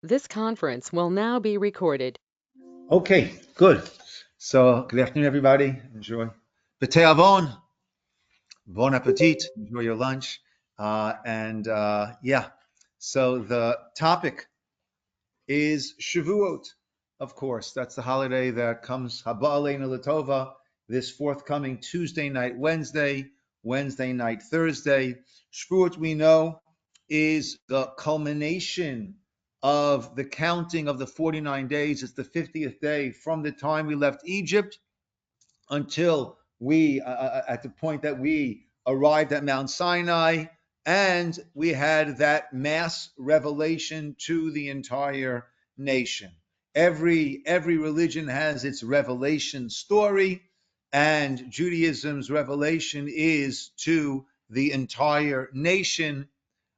This conference will now be recorded. Okay, good. So, good afternoon, everybody. Enjoy. B'tei avon, bon appetit. Enjoy your lunch. Yeah, so the topic is Shavuot, of course. That's the holiday that comes Haba Aleinu Latova this forthcoming Tuesday night, Wednesday night, Thursday. Shavuot, we know, is the culmination of the counting of the 49 days. It's the 50th day from the time we left Egypt until at the point that we arrived at Mount Sinai, and we had that mass revelation to the entire nation. Every religion has its revelation story, and Judaism's revelation is to the entire nation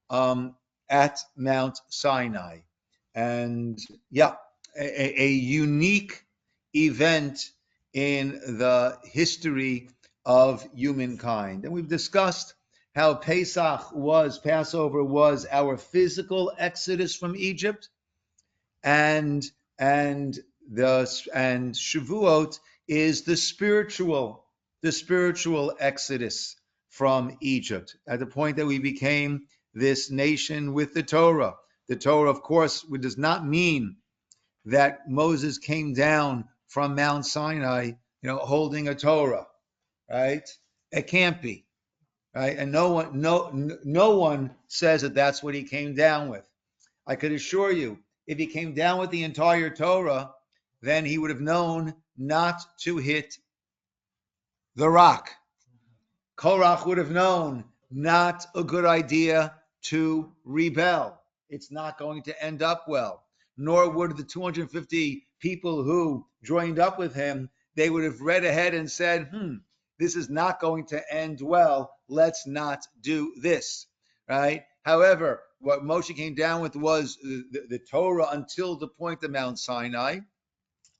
at Mount Sinai. And yeah, a unique event in the history of humankind. And we've discussed how Passover was our physical exodus from Egypt, and and Shavuot is the spiritual exodus from Egypt at the point that we became this nation with the Torah. The Torah, of course, does not mean that Moses came down from Mount Sinai, holding a Torah, right? It can't be, right? And no one says that that's what he came down with. I could assure you, if he came down with the entire Torah, then he would have known not to hit the rock. Korach would have known not a good idea to rebel. It's not going to end up well. Nor would the 250 people who joined up with him, they would have read ahead and said, this is not going to end well. Let's not do this, right? However, what Moshe came down with was the Torah until the point of Mount Sinai.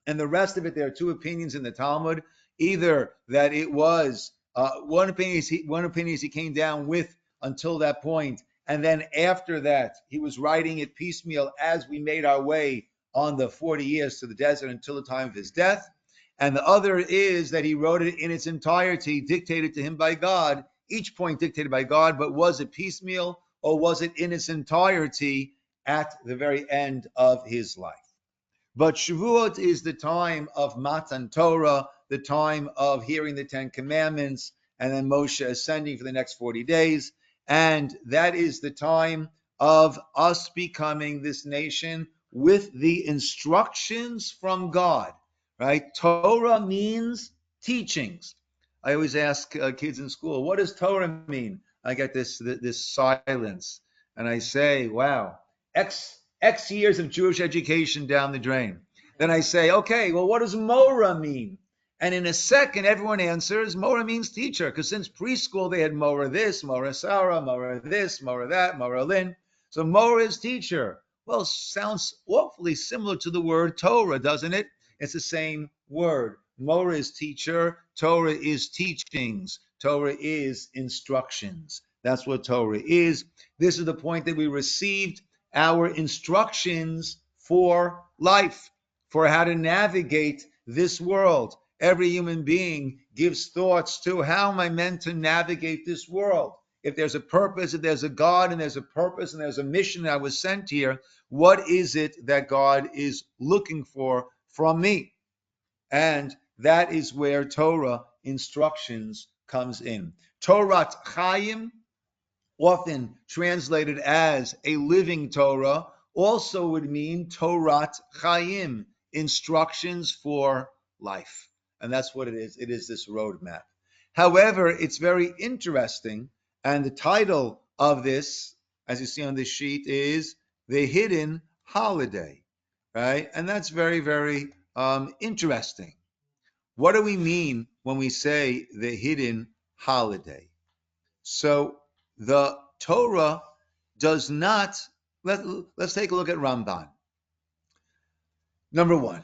And the rest of it, there are two opinions in the Talmud. Either that it was one opinion is he came down with until that point, and then after that he was writing it piecemeal as we made our way on the 40 years to the desert until the time of his death. And the other is that he wrote it in its entirety, dictated to him by God, each point dictated by God, but was it piecemeal or was it in its entirety at the very end of his life? But Shavuot is the time of Matan Torah, the time of hearing the Ten Commandments, and then Moshe ascending for the next 40 days. And that is the time of us becoming this nation with the instructions from God, right? Torah means teachings. I always ask kids in school, what does Torah mean? I get this silence, and I say, wow, X years of Jewish education down the drain. Then I say, okay, well, what does Mora mean? And in a second, everyone answers, Mora means teacher, because since preschool they had Mora this, Mora Sarah, Mora this, Mora that, Mora Lin. So Mora is teacher. Well, sounds awfully similar to the word Torah, doesn't it? It's the same word. Mora is teacher, Torah is teachings, Torah is instructions. That's what Torah is. This is the point that we received our instructions for life, for how to navigate this world. Every human being gives thoughts to how am I meant to navigate this world? If there's a purpose, if there's a God and there's a purpose and there's a mission that I was sent here, what is it that God is looking for from me? And that is where Torah instructions comes in. Torah Chaim, often translated as a living Torah, also would mean Torat Chaim, instructions for life. And that's what it is. It is this roadmap. However, it's very interesting, and the title of this, as you see on this sheet, is The Hidden Holiday, right? And that's very, very interesting. What do we mean when we say the hidden holiday? So the Torah does not, let's take a look at Ramban. Number one,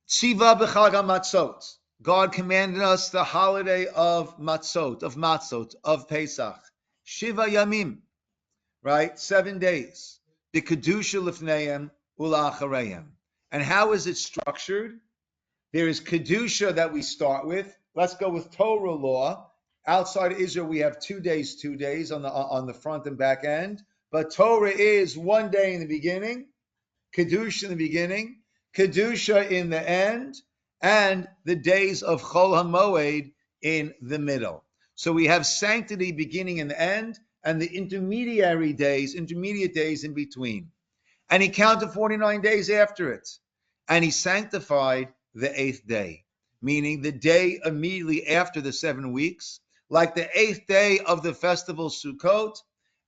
Tziva b'chag matzot. God commanded us the holiday of matzot, of Pesach. Shiva yamim, right? 7 days. the kedusha lifneim ulachareim. And how is it structured? There is kedusha that we start with. Let's go with Torah law. Outside Israel, we have 2 days on the front and back end. But Torah is 1 day in the beginning, kedusha in the beginning, kedusha in the end, and the days of Chol HaMoed in the middle. So we have sanctity beginning and end, and the intermediate days in between. And he counted 49 days after it. And he sanctified the 8th day, meaning the day immediately after the 7 weeks, like the 8th day of the festival Sukkot,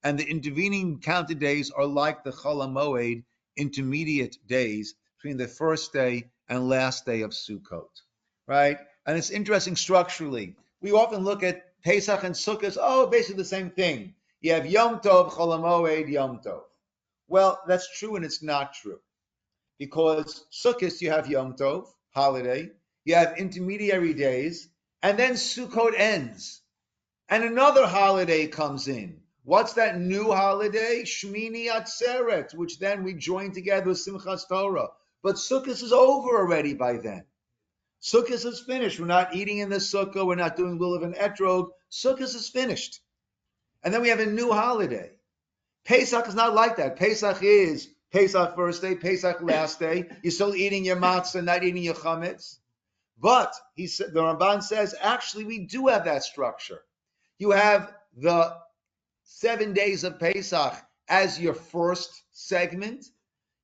and the intervening counted days are like the Chol HaMoed intermediate days between the first day and last day of Sukkot, right? And it's interesting structurally. We often look at Pesach and Sukkot, basically the same thing. You have Yom Tov, Chol HaMoed, Yom Tov. Well, that's true and it's not true. Because Sukkot, you have Yom Tov, holiday, you have intermediary days, and then Sukkot ends. And another holiday comes in. What's that new holiday? Shmini Atzeret, which then we join together with Simchas Torah. But Sukkot is over already by then. Sukkot is finished. We're not eating in the Sukkah. We're not doing lulav and etrog. Sukkot is finished. And then we have a new holiday. Pesach is not like that. Pesach is Pesach first day, Pesach last day. You're still eating your matzah, not eating your chametz. But the Ramban says, actually, we do have that structure. You have the 7 days of Pesach as your first segment.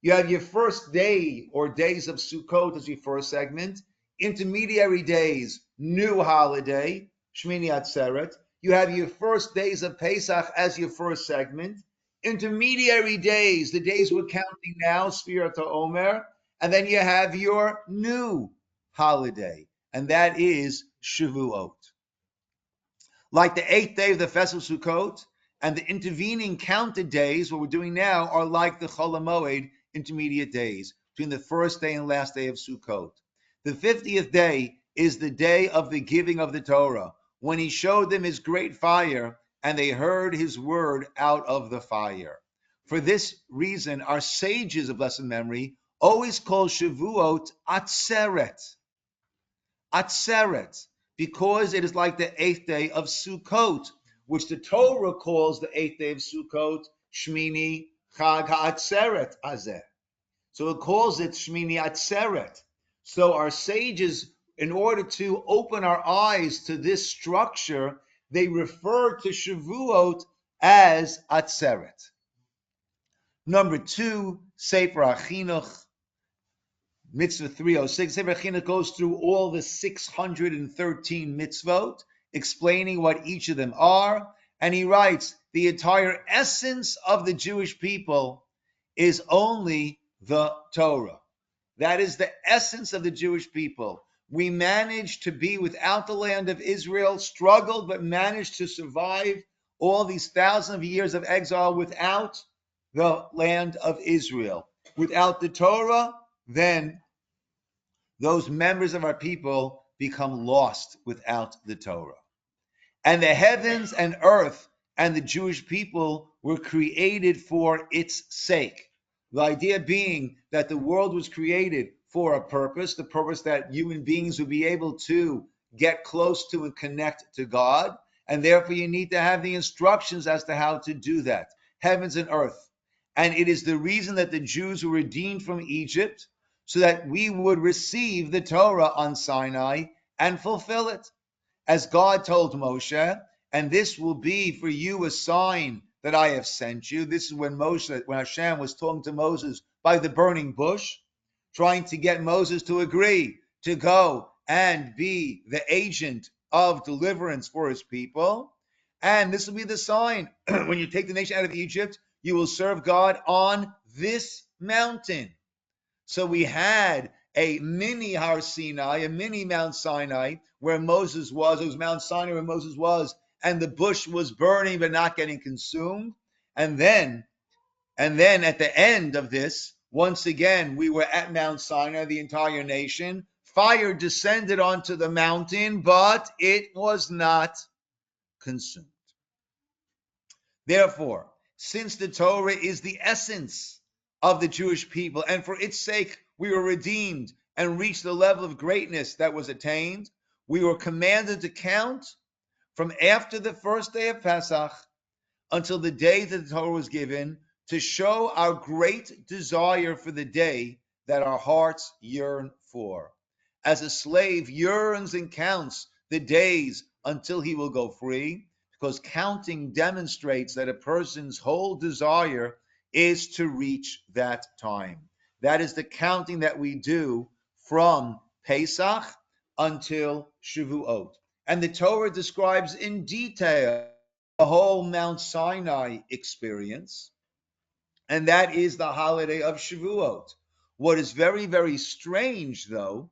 You have your first day or days of Sukkot as your first segment. Intermediary days, new holiday, Shmini Atzeret. You have your first days of Pesach as your first segment. Intermediary days, the days we're counting now, Sfirat HaOmer, and then you have your new holiday, and that is Shavuot. Like the 8th day of the festival Sukkot, and the intervening counted days, what we're doing now, are like the Chol HaMoed intermediate days, between the first day and last day of Sukkot. The 50th day is the day of the giving of the Torah, when he showed them his great fire, and they heard his word out of the fire. For this reason, our sages of blessed memory always call Shavuot Atzeret. Atzeret, because it is like the 8th day of Sukkot, which the Torah calls the 8th day of Sukkot, Shmini Chag HaAtzeret Azeh. So it calls it Shmini Atzeret. So our sages, in order to open our eyes to this structure, they refer to Shavuot as Atzeret. Number 2, Sefer HaChinuch, Mitzvah 306. Sefer HaChinuch goes through all the 613 mitzvot, explaining what each of them are. And he writes, the entire essence of the Jewish people is only the Torah. That is the essence of the Jewish people. We managed to be without the land of Israel, struggled, but managed to survive all these thousands of years of exile without the land of Israel. Without the Torah, then those members of our people become lost without the Torah. And the heavens and earth and the Jewish people were created for its sake. The idea being that the world was created for a purpose, the purpose that human beings would be able to get close to and connect to God. And therefore you need to have the instructions as to how to do that. Heavens and earth. And it is the reason that the Jews were redeemed from Egypt, so that we would receive the Torah on Sinai and fulfill it. As God told Moshe, and this will be for you a sign that I have sent you. This is when Hashem was talking to Moses by the burning bush, trying to get Moses to agree to go and be the agent of deliverance for his people. And this will be the sign. When you take the nation out of Egypt, you will serve God on this mountain. So we had a mini Har Sinai, a mini Mount Sinai, where Moses was. It was Mount Sinai where Moses was, and the bush was burning but not getting consumed. And then at the end of this, once again, we were at Mount Sinai, the entire nation. Fire descended onto the mountain, but it was not consumed. Therefore, since the Torah is the essence of the Jewish people, and for its sake we were redeemed and reached the level of greatness that was attained, we were commanded to count from after the first day of Pesach until the day that the Torah was given, to show our great desire for the day that our hearts yearn for. As a slave yearns and counts the days until he will go free, because counting demonstrates that a person's whole desire is to reach that time. That is the counting that we do from Pesach until Shavuot. And the Torah describes in detail the whole Mount Sinai experience, and that is the holiday of Shavuot. What is very, very strange, though,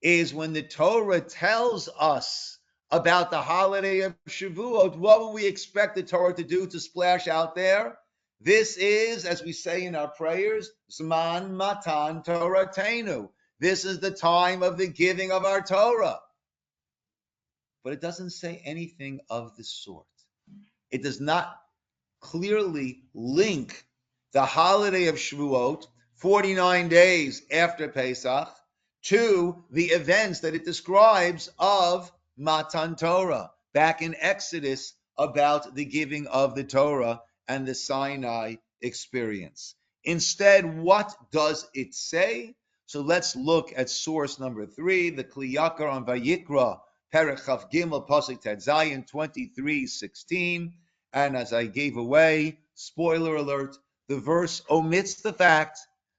is when the Torah tells us about the holiday of Shavuot, what would we expect the Torah to do, to splash out there? This is, as we say in our prayers, Zman Matan Toratenu. This is the time of the giving of our Torah. But it doesn't say anything of the sort. It does not clearly link the holiday of Shavuot, 49 days after Pesach, to the events that it describes of Matan Torah, back in Exodus, about the giving of the Torah and the Sinai experience. Instead, what does it say? So let's look at source number 3, the Kli Yakar on Vayikra, Perek Chaf Gimel, Pasuk Tet Zayin, 23:16. And as I gave away, spoiler alert, the verse omits the fact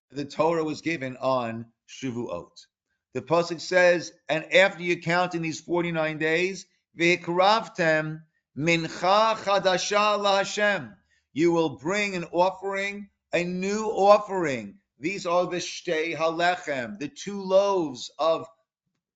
that the Torah was given on Shavuot. The pasuk says, and after you count in these 49 days, v'hikravtem mincha chadasha laHashem, you will bring an offering, a new offering. These are the shtei halechem, the 2 loaves of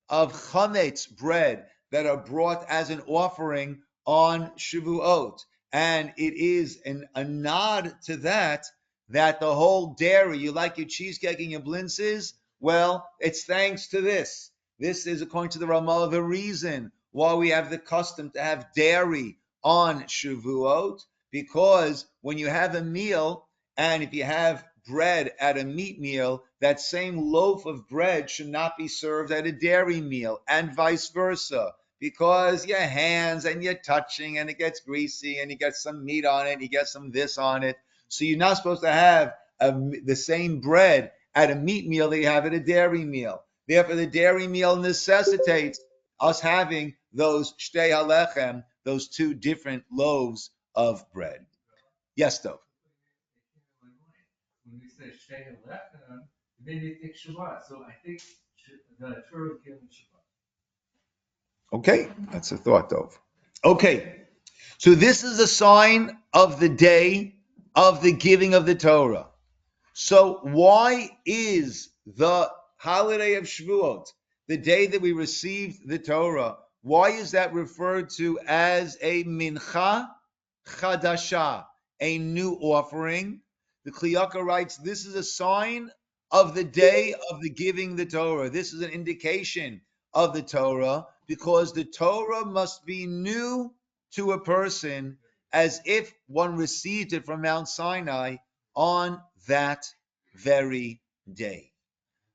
chametz bread that are brought as an offering on Shavuot. And it is a nod to that the whole dairy, you like your cheesecake and your blintzes? Well, it's thanks to this. This is, according to the Ramah, the reason why we have the custom to have dairy on Shavuot, because when you have a meal, and if you have bread at a meat meal, that same loaf of bread should not be served at a dairy meal, and vice versa, because your hands and you're touching and it gets greasy and you get some meat on it, you get some this on it. So you're not supposed to have the same bread at a meat meal that you have at a dairy meal. Therefore, the dairy meal necessitates us having those shtei halechem, those 2 different loaves of bread. Yes, Dov. When we say Shtei Lechem, maybe it takes Shabbat. So I think the Torah given Shabbat. Okay, that's a thought, Dov. Okay, so this is a sign of the day of the giving of the Torah. So why is the holiday of Shavuot, the day that we received the Torah, why is that referred to as a mincha chadasha, a new offering? The Kli Yakar writes, this is a sign of the day of the giving the Torah. This is an indication of the Torah, because the Torah must be new to a person as if one received it from Mount Sinai on that very day.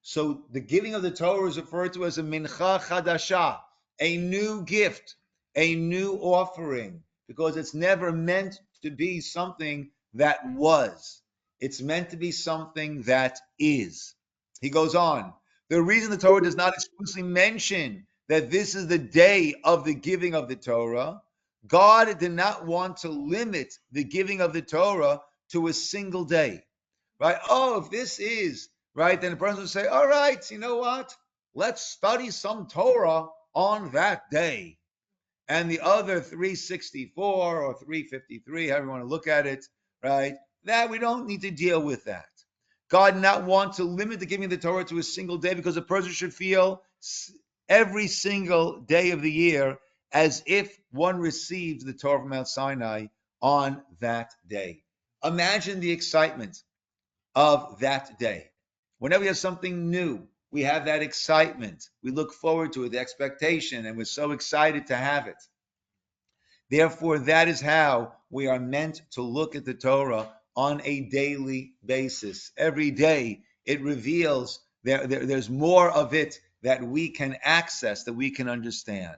So the giving of the Torah is referred to as a mincha chadasha, a new gift, a new offering, because it's never meant to be something that was. It's meant to be something that is. He goes on. The reason the Torah does not explicitly mention that this is the day of the giving of the Torah, God did not want to limit the giving of the Torah to a single day. Right? Oh, if this is, right, then the person will say, all right, you know what? Let's study some Torah on that day. And the other 364 or 353, however you want to look at it, right, that we don't need to deal with that. God did not want to limit the giving of the Torah to a single day, because a person should feel every single day of the year as if one received the Torah from Mount Sinai on that day. Imagine the excitement of that day. Whenever we have something new, we have that excitement. We look forward to it, the expectation, and we're so excited to have it. Therefore, that is how we are meant to look at the Torah on a daily basis. Every day it reveals there's more of it that we can access, that we can understand.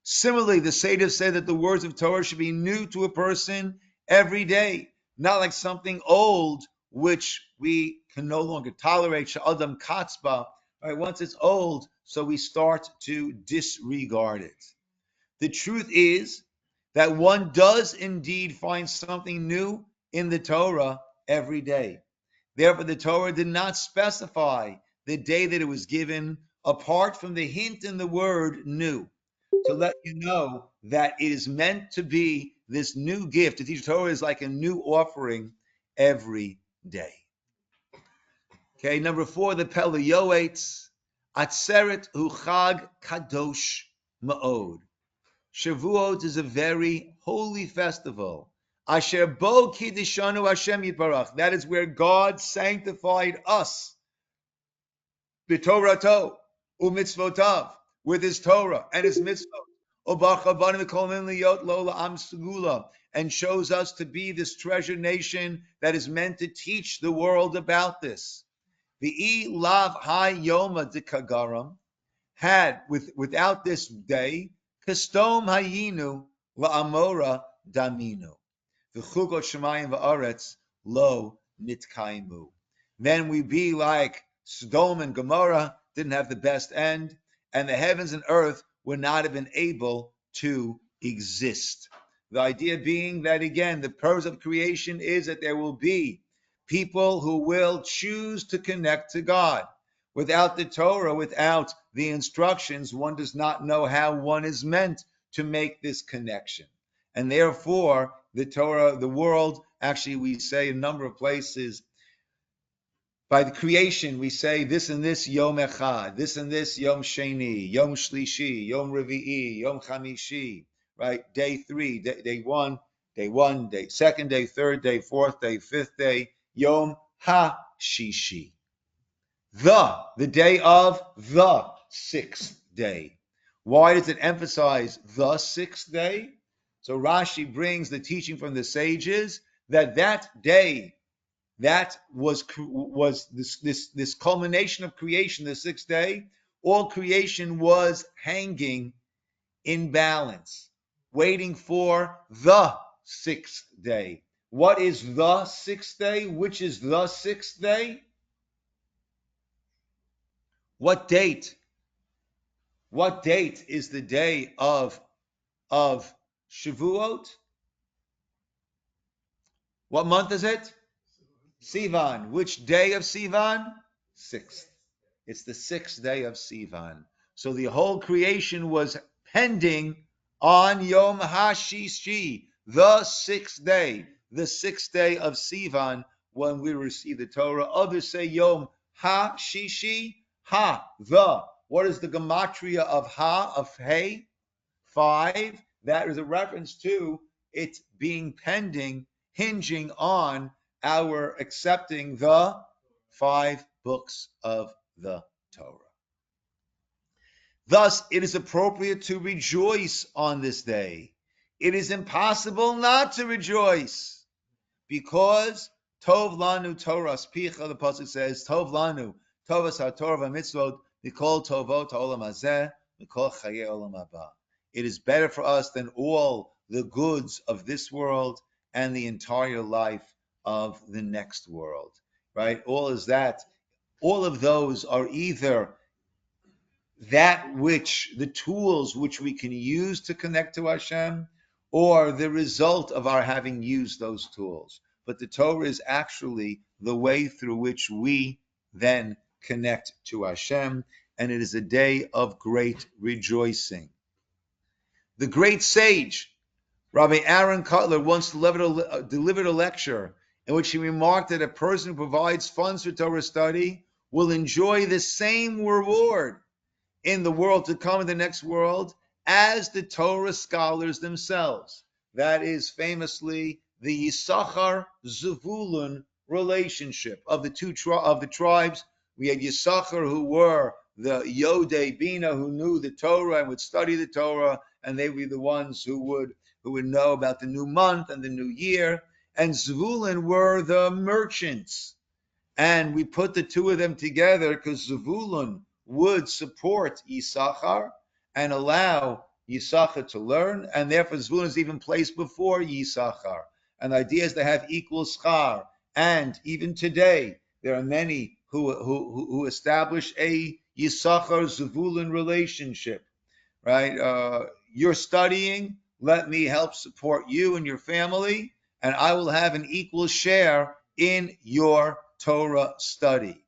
Similarly, the sages say that the words of Torah should be new to a person every day, not like something old which we can no longer tolerate. Sha'adam katzba, right? Once it's old, so we start to disregard it. The truth is that one does indeed find something new in the Torah every day. Therefore, the Torah did not specify the day that it was given, apart from the hint in the word new, to let you know that it is meant to be this new gift. To teach Torah is like a new offering every day. Okay, number 4, the Pele Yoetz, Atzeret hu Chag Kadosh Ma'od. Shavuot is a very holy festival. Asher bo kiddishanu Hashem yitbarach. That is where God sanctified us. B'torato u'mitzvotav, with His Torah and His mitzvot. Obachavanu v'kolmin liyot lo la'am segula, and shows us to be this treasure nation that is meant to teach the world about this. V'i lav ha yoma dekagaram, had without this day, kastom hayinu la'amora daminu, v'chukot shemayim va'aretz lo nitkaimu. Then we be like Sodom and Gomorrah, didn't have the best end, and the heavens and earth would not have been able to exist. The idea being that, again, the purpose of creation is that there will be people who will choose to connect to God. Without the Torah, without the instructions, one does not know how one is meant to make this connection. And therefore, the Torah, the world, actually we say in a number of places, by the creation, we say this and this Yom Echad, this and this Yom Sheni, Yom Shlishi, Yom Revi'i, Yom Chamishi, right? Day 3, day 1, day 2nd, day 3rd, day 4th, day 5th day, Yom HaShishi. The day of the 6th day. Why does it emphasize the 6th day? So Rashi brings the teaching from the sages that day, that was this culmination of creation, the 6th day. All creation was hanging in balance, waiting for the 6th day. What is the 6th day? Which is the 6th day? What date? What date is the day of Shavuot? What month is it? Sivan. Which day of Sivan? 6th. It's the 6th day of Sivan. So the whole creation was pending on Yom HaShishi, the 6th day, the 6th day of Sivan, when we receive the Torah. Others say Yom HaShishi, the. What is the gematria of Hey? 5. That is a reference to it being pending, hinging on our accepting the 5 books of the Torah. Thus, it is appropriate to rejoice on this day. It is impossible not to rejoice, because Tov Lanu Torah Spicha, the pasuk says, Tov Lanu, Tovas HaTorah v'mitzvot, Mikol Tovot ha'olam hazeh, Mikol Chayei olam haba. It is better for us than all the goods of this world and the entire life of the next world, right? All of those are either that which, the tools which we can use to connect to Hashem, or the result of our having used those tools. But the Torah is actually the way through which we then connect to Hashem, and it is a day of great rejoicing. The great sage, Rabbi Aaron Cutler, once delivered a lecture in which he remarked that a person who provides funds for Torah study will enjoy the same reward in the world to come, in the next world, as the Torah scholars themselves. That is famously the Yisachar-Zevulun relationship of the tribes. We had Yisachar, who were the Yodei Bina, who knew the Torah and would study the Torah, and they would be the ones who would know about the new month and the new year. and Zvulun were the merchants. And we put the two of them together because Zvulun would support Yisachar and allow Yisachar to learn, and therefore Zvulun is even placed before Yisachar. And the idea is to have equal schar. And even today, there are many who establish a Yisachar Zvulun relationship, right? You're studying, let me help support you and your family, and I will have an equal share in your Torah study.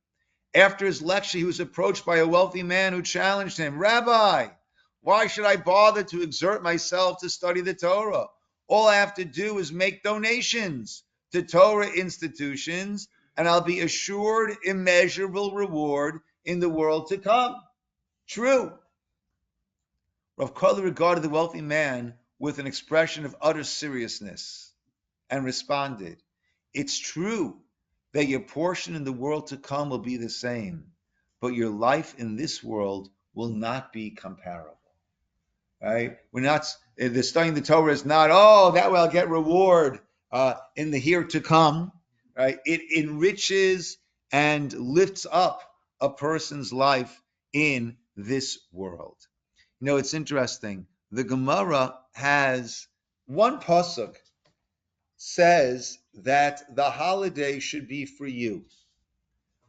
After his lecture, he was approached by a wealthy man who challenged him, Rabbi, why should I bother to exert myself to study the Torah? All I have to do is make donations to Torah institutions, and I'll be assured immeasurable reward in the world to come. True. Rav Karli regarded the wealthy man with an expression of utter seriousness and responded, it's true that your portion in the world to come will be the same, but your life in this world will not be comparable. Right? We're not, the studying the Torah is not, oh, that way I'll get reward in the here to come. Right? It enriches and lifts up a person's life in this world. You know, it's interesting. The Gemara has one pasuk says that the holiday should be for you.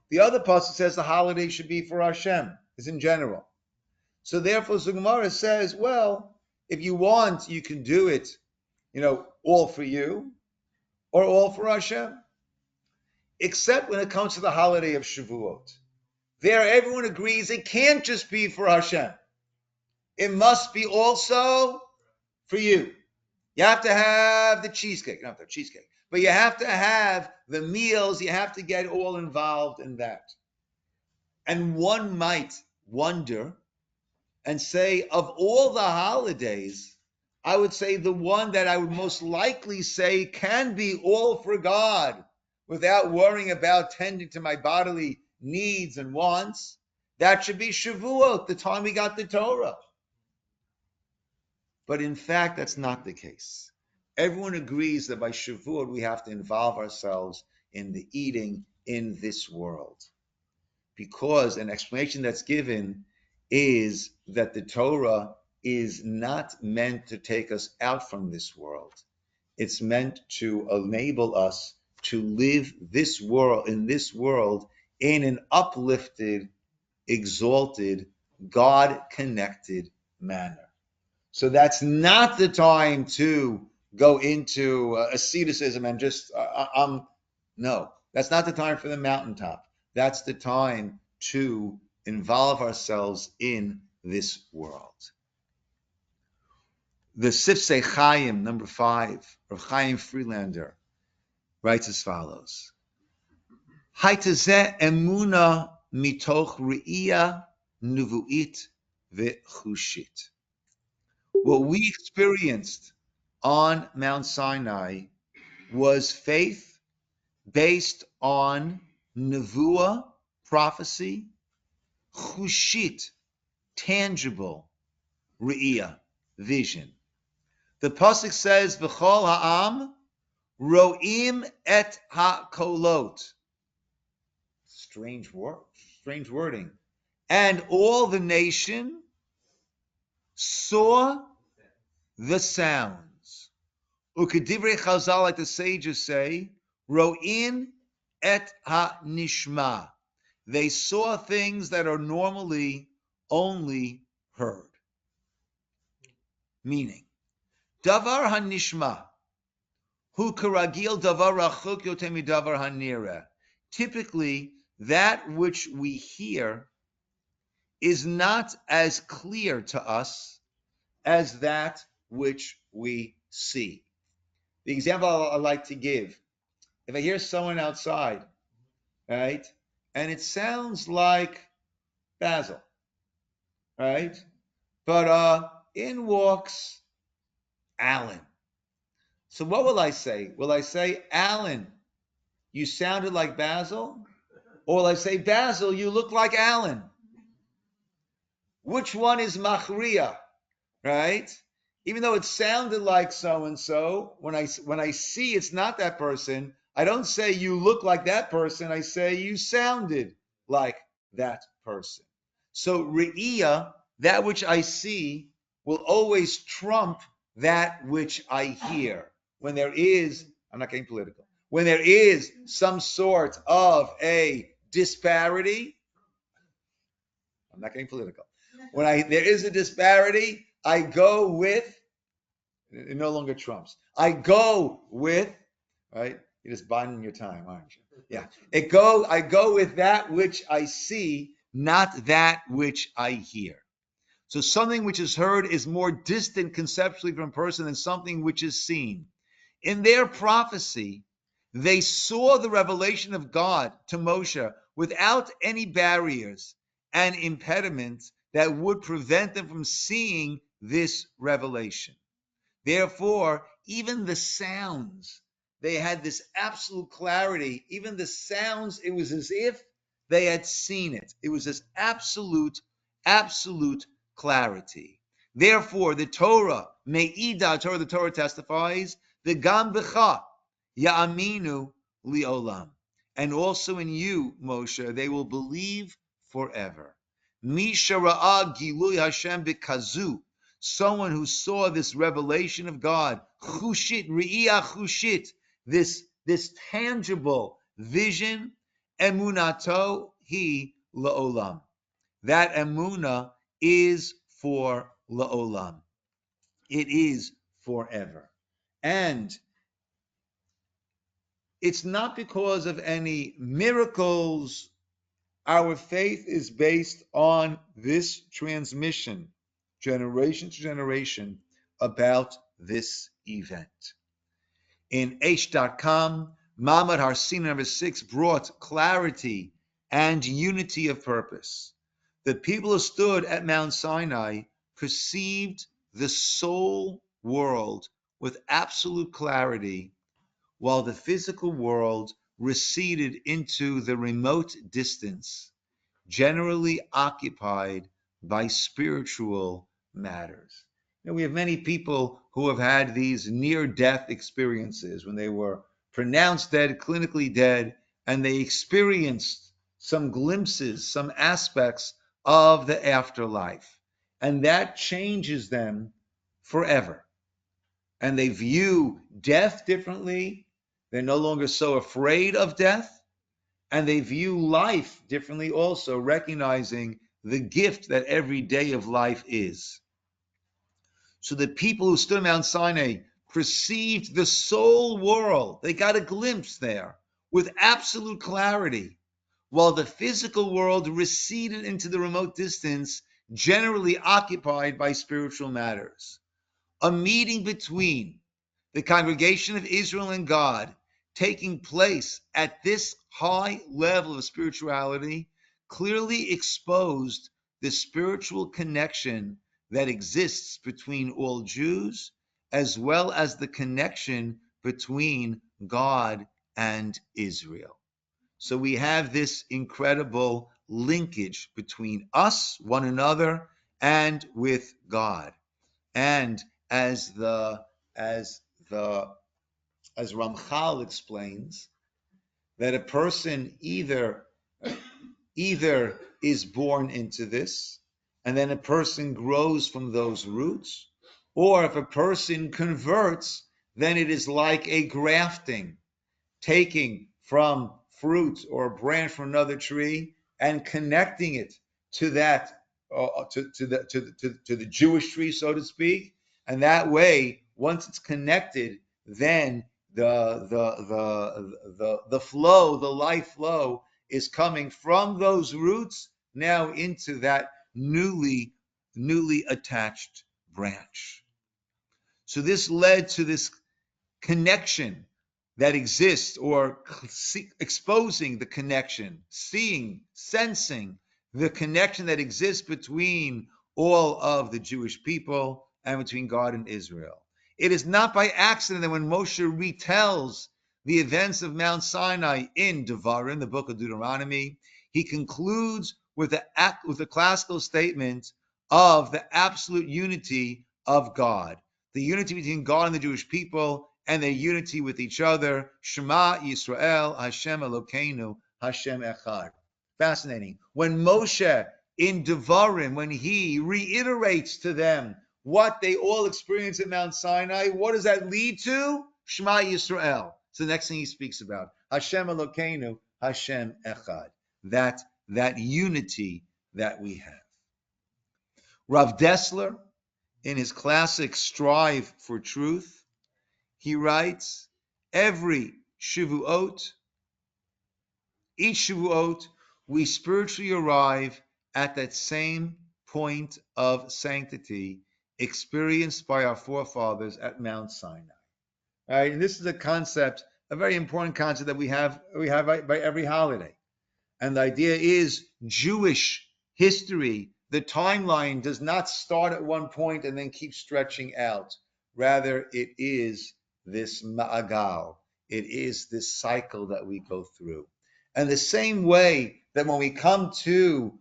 The other pasuk says the holiday should be for Hashem, is in general. So therefore, the Gemara says, well, if you want, you can do it, all for you or all for Hashem. Except when it comes to the holiday of Shavuot. There, everyone agrees it can't just be for Hashem. It must be also for you. You have to have the cheesecake. You don't have to have cheesecake. But you have to have the meals. You have to get all involved in that. And one might wonder and say, of all the holidays, I would say the one that I would most likely say can be all for God without worrying about tending to my bodily needs and wants, that should be Shavuot, the time we got the Torah. But in fact, that's not the case. Everyone agrees that by Shavuot, we have to involve ourselves in the eating in this world. Because an explanation that's given is that the Torah is not meant to take us out from this world. It's meant to enable us to live this world in an uplifted, exalted, God-connected manner. So that's not the time to go into asceticism and just, no, that's not the time for the mountaintop. That's the time to involve ourselves in this world. The Sifsei Chaim, number 5, of Chaim Friedlander, writes as follows. Haitazeh emuna mitoch re'iyah nuvu'it ve'chushit. What we experienced on Mount Sinai was faith based on nevuah, prophecy, chushit, tangible, re'iyah, vision. The pasuk says, "V'chol ha'am ro'im et ha'kolot." Strange wording. And all the nation saw the sounds. Ukedivrei Chazal, like the sages say, ro'in et ha-nishma. They saw things that are normally only heard. Meaning, davar ha-nishma, hu karagil davar rachuk yoter midavar ha-nireh. Typically, that which we hear is not as clear to us as that which we see. The example I like to give, if I hear someone outside, right, and it sounds like Basil, right, but in walks Alan. So what will I say? Will I say, Alan, you sounded like Basil? Or will I say, Basil, you look like Alan? Which one is machriya, right? Even though it sounded like so and so, when I see it's not that person, I don't say you look like that person. I say you sounded like that person. So re'iyah, that which I see, will always trump that which I hear. When there is, I'm not getting political, when there is some sort of a disparity, I'm not getting political. There is a disparity, I go with, it no longer trumps. I go with, right? You're just biding your time, aren't you? Yeah. I go with that which I see, not that which I hear. So something which is heard is more distant conceptually from a person than something which is seen. In their prophecy, they saw the revelation of God to Moshe without any barriers and impediments that would prevent them from seeing this revelation. Therefore, even the sounds, they had this absolute clarity. Even the sounds, it was as if they had seen it. It was this absolute clarity. Therefore, the Torah, the Torah testifies, the Gam B'cha, Ya'aminu Li'olam. And also in you, Moshe, they will believe forever. Misha Ra'ah Gilui Hashem B'kazu, someone who saw this revelation of God, chushit, ri'iyah chushit, this tangible vision, emunato hi la'olam. That emuna is for la'olam. It is forever. And it's not because of any miracles. Our faith is based on this transmission, generation to generation, about this event. In H.com, Mahmud Harsina number 6 brought clarity and unity of purpose. The people who stood at Mount Sinai perceived the soul world with absolute clarity, while the physical world receded into the remote distance, generally occupied by spiritual matters. We have many people who have had these near-death experiences when they were pronounced dead, clinically dead, and they experienced some glimpses, some aspects of the afterlife. And that changes them forever. And they view death differently. They're no longer so afraid of death. And they view life differently also, recognizing the gift that every day of life is. So the people who stood on Mount Sinai perceived the soul world. They got a glimpse there with absolute clarity, while the physical world receded into the remote distance, generally occupied by spiritual matters. A meeting between the congregation of Israel and God taking place at this high level of spirituality clearly exposed the spiritual connection that exists between all Jews, as well as the connection between God and Israel. So we have this incredible linkage between us, one another, and with God. And as Ramchal explains, that a person either is born into this, and then a person grows from those roots, or if a person converts, then it is like a grafting, taking from fruit or a branch from another tree and connecting it to that to the Jewish tree, so to speak. And that way, once it's connected, then the flow, the life flow, is coming from those roots now into that newly attached branch. So this led to this connection that exists, or exposing the connection, seeing, sensing the connection that exists between all of the Jewish people and between God and Israel. It is not by accident that when Moshe retells the events of Mount Sinai in Devarim, the book of Deuteronomy, he concludes with the classical statement of the absolute unity of God. the unity between God and the Jewish people, and their unity with each other. Shema Yisroel, Hashem Elokeinu, Hashem Echad. Fascinating. When Moshe in Devarim, when he reiterates to them what they all experienced at Mount Sinai, what does that lead to? Shema Yisrael. It's the next thing he speaks about. Hashem Elokeinu, Hashem Echad. That unity that we have. Rav Dessler, in his classic Strive for Truth, he writes, every Shavuot, each Shavuot, we spiritually arrive at that same point of sanctity experienced by our forefathers at Mount Sinai. All right, and this is a concept, a very important concept that we have by every holiday. And the idea is Jewish history, the timeline does not start at one point and then keep stretching out. Rather, it is this ma'agal. It is this cycle that we go through. And the same way that when we come to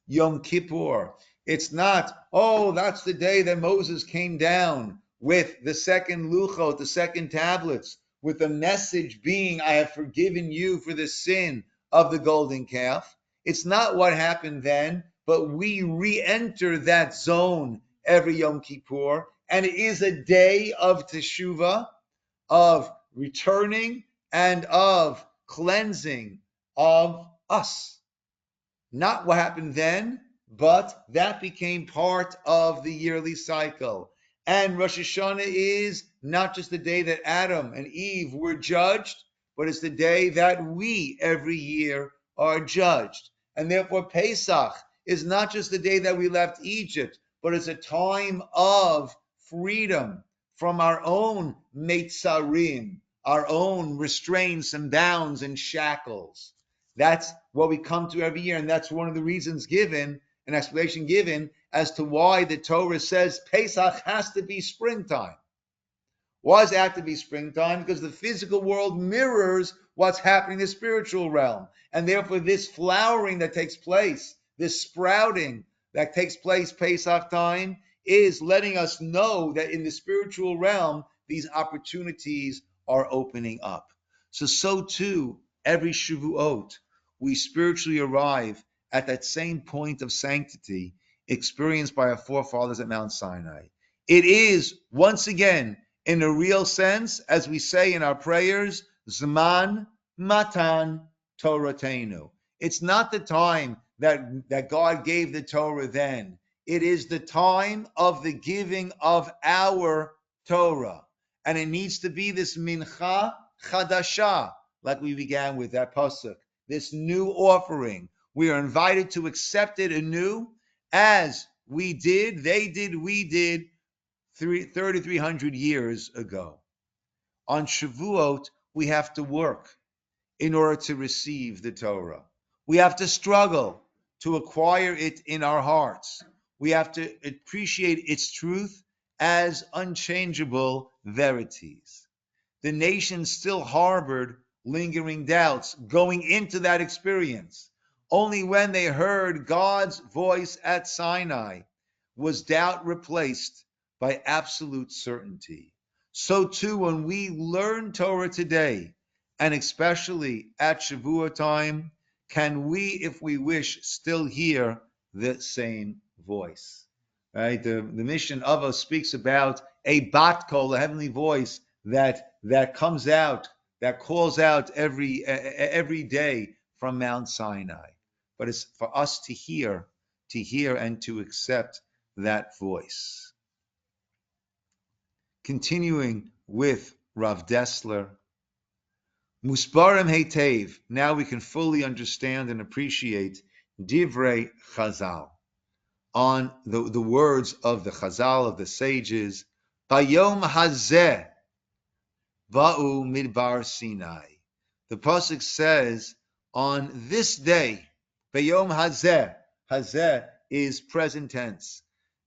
Yom Kippur, it's not, oh, that's the day that Moses came down with the second luchot, the second tablets, with the message being, I have forgiven you for the sin of the golden calf. It's not what happened then, but we re-enter that zone every Yom Kippur, and it is a day of teshuvah, of returning and of cleansing of us. Not what happened then, but that became part of the yearly cycle. And Rosh Hashanah is not just the day that Adam and Eve were judged, but it's the day that we every year are judged. And therefore Pesach is not just the day that we left Egypt, but it's a time of freedom from our own meitzarim, our own restraints and bounds and shackles. That's what we come to every year, and that's one of the reasons given, an explanation given as to why the Torah says Pesach has to be springtime. Why does it have to be springtime? Because the physical world mirrors what's happening in the spiritual realm. And therefore this flowering that takes place, this sprouting that takes place Pesach time, is letting us know that in the spiritual realm, these opportunities are opening up. So too, every Shavuot, we spiritually arrive at that same point of sanctity experienced by our forefathers at Mount Sinai. It is, once again, in a real sense, as we say in our prayers, Zman Matan Toratenu. It's not the time that God gave the Torah then. It is the time of the giving of our Torah. And it needs to be this mincha chadasha, like we began with that pasuk, this new offering. We are invited to accept it anew, as we did, we did 3,300 years ago. On Shavuot, we have to work in order to receive the Torah. We have to struggle to acquire it in our hearts. We have to appreciate its truth as unchangeable verities. The nation still harbored lingering doubts going into that experience. Only when they heard God's voice at Sinai was doubt replaced by absolute certainty. So too, when we learn Torah today, and especially at Shavuot time, can we, if we wish, still hear the same voice? Right? The mission of us speaks about a bat kol, a heavenly voice that comes out, that calls out every day from Mount Sinai. But it's for us to hear and to accept that voice. Continuing with Rav Dessler, Musbarim Heitev, now we can fully understand and appreciate Divrei Chazal, on the words of the Chazal, of the sages, Bayom Hazeh Ba'u Midbar Sinai. The pasuk says, on this day, Bayom Hazeh, Hazeh is present tense,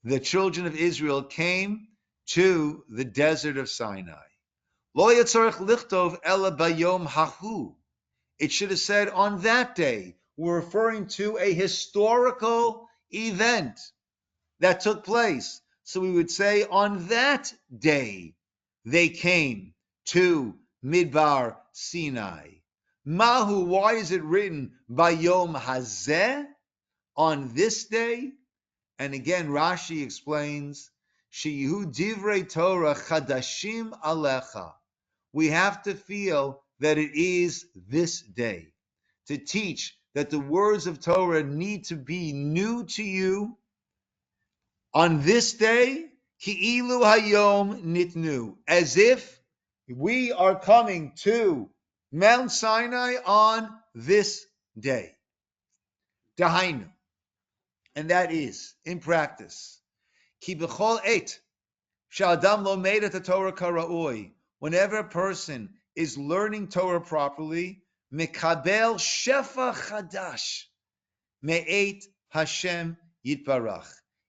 the children of Israel came to the desert of Sinai. Lo yatzarech lichtov ela bayom hahu. It should have said on that day. We're referring to a historical event that took place. So we would say on that day they came to Midbar Sinai. Mahu, why is it written Bayom Hazeh, on this day? And again, Rashi explains, Sheyu divrei Torah chadashim alecha. We have to feel that it is this day, to teach that the words of Torah need to be new to you on this day, ki'ilu hayom nitnu, as if we are coming to Mount Sinai on this day. Dahainu. And that is, in practice, ki b'chol et, sha'adam lo meida ta Torah kara'oi, whenever a person is learning Torah properly, mikabel shefa chadash, me'et Hashem yitbarach.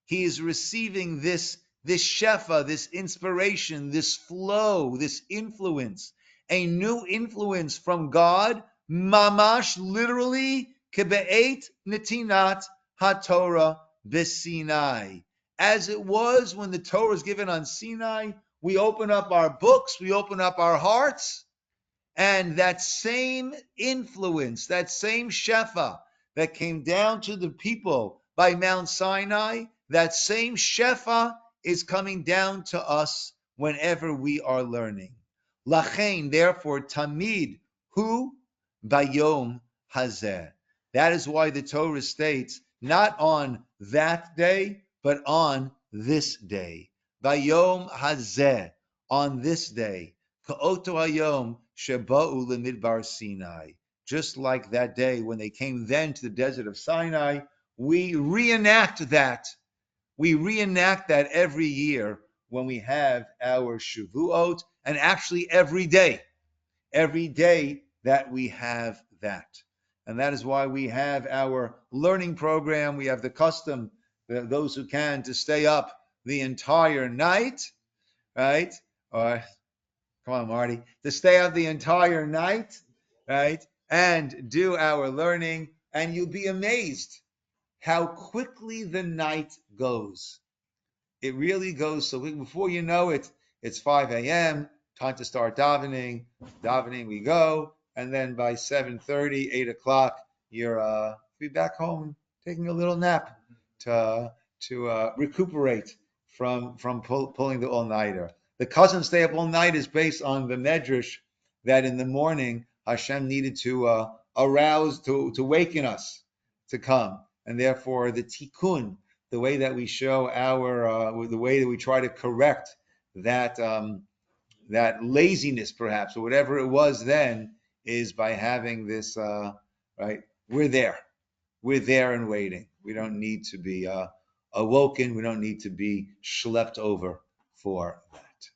He is receiving this shefa, this inspiration, this flow, this influence, a new influence from God, mamash, literally, kebe'et netinat haTorah b'Sinai. As it was when the Torah was given on Sinai, we open up our books, we open up our hearts, and that same influence, that same shefa that came down to the people by Mount Sinai, that same shefa is coming down to us whenever we are learning. Lachain, therefore, tamid hu bayom hazeh. That is why the Torah states, not on that day, but on this day. Bayom hazeh, on this day. Ka'oto hayom sheba'u lemidbar Sinai. Just like that day when they came then to the desert of Sinai, we reenact that. We reenact that every year when we have our Shavuot, and actually every day that we have that. And that is why we have our learning program. We have the custom, those who can, to stay up the entire night, right? Or come on, Marty, to stay up the entire night, right? And do our learning, and you'll be amazed how quickly the night goes. It really goes so quick. Before you know it, it's 5 a.m., time to start davening. Davening we go, and then by 7:30, 8 o'clock, you're be back home taking a little nap to recuperate from pulling the all-nighter. The cousin stay up all night is based on the medrash that in the morning Hashem needed to arouse, to waken us to come, and therefore the tikkun, the way that we show the way that we try to correct that that laziness, perhaps, or whatever it was then, is by having this right. We're there and waiting. We don't need to be awoken. We don't need to be schlepped over for that.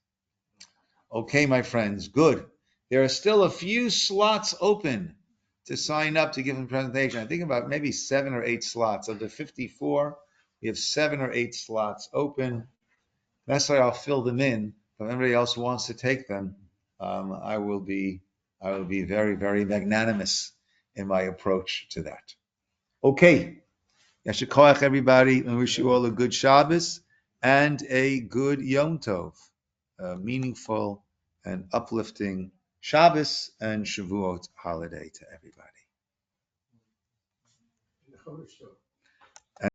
Okay, my friends, good. There are still a few slots open to sign up to give a presentation. I think about maybe 7 or 8 slots. Of the 54, we have 7 or 8 slots open. That's why I'll fill them in. If anybody else wants to take them, I will be very, very magnanimous in my approach to that. Okay. Yasher koach, everybody, and wish you all a good Shabbos and a good Yom Tov, a meaningful and uplifting Shabbos and Shavuot holiday to everybody.